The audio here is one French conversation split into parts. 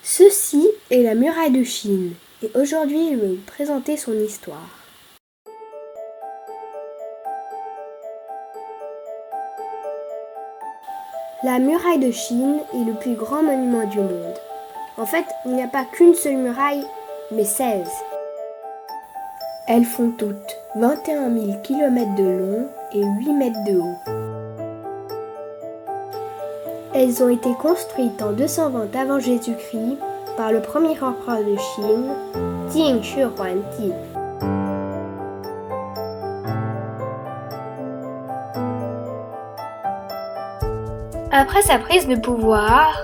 Ceci est la muraille de Chine et aujourd'hui je vais vous présenter son histoire. La muraille de Chine est le plus grand monument du monde. En fait, il n'y a pas qu'une seule muraille, mais 16. Elles font toutes 21 000 km de long et 8 mètres de haut. Elles ont été construites en 220 avant Jésus-Christ par le premier empereur de Chine, Jing Shi Huangdi. Après sa prise de pouvoir,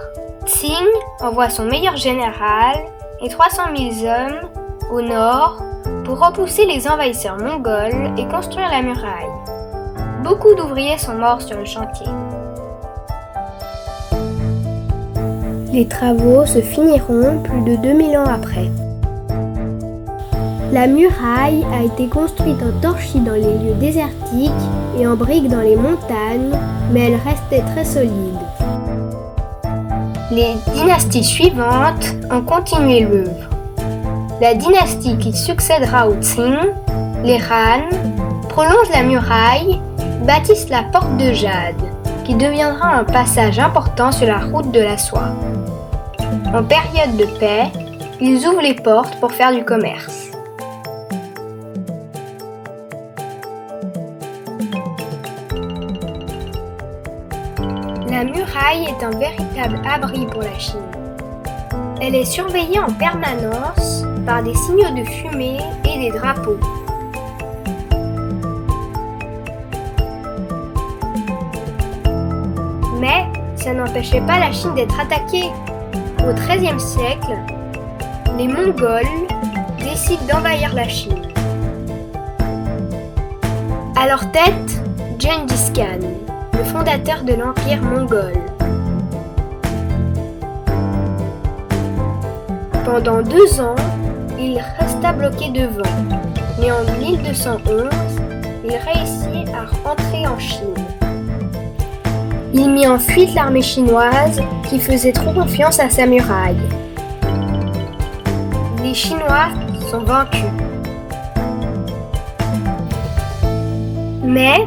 Qing envoie son meilleur général et 300 000 hommes au nord pour repousser les envahisseurs mongols et construire la muraille. Beaucoup d'ouvriers sont morts sur le chantier. Les travaux se finiront plus de 2000 ans après. La muraille a été construite en torchis dans les lieux désertiques et en briques dans les montagnes, mais elle restait très solide. Les dynasties suivantes ont continué l'œuvre. La dynastie qui succédera aux Qing, les Han, prolonge la muraille, bâtissent la porte de jade, qui deviendra un passage important sur la route de la soie. En période de paix, ils ouvrent les portes pour faire du commerce. La muraille est un véritable abri pour la Chine. Elle est surveillée en permanence par des signaux de fumée et des drapeaux. Mais ça n'empêchait pas la Chine d'être attaquée. Au XIIIe siècle, les Mongols décident d'envahir la Chine. À leur tête, Gengis Khan, le fondateur de l'Empire mongol. Pendant 2 ans, il resta bloqué devant, mais en 1211, il réussit à rentrer en Chine. Il mit en fuite l'armée chinoise qui faisait trop confiance à sa muraille. Les Chinois sont vaincus. Mais,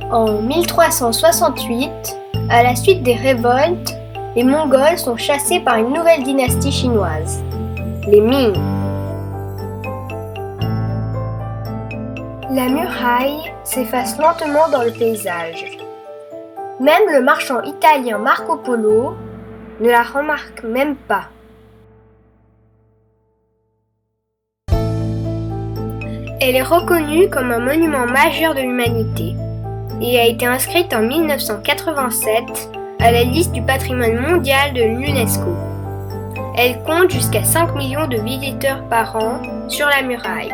en 1368, à la suite des révoltes, les Mongols sont chassés par une nouvelle dynastie chinoise, les Ming. La muraille s'efface lentement dans le paysage. Même le marchand italien Marco Polo ne la remarque même pas. Elle est reconnue comme un monument majeur de l'humanité et a été inscrite en 1987 à la liste du patrimoine mondial de l'UNESCO. Elle compte jusqu'à 5 millions de visiteurs par an sur la muraille.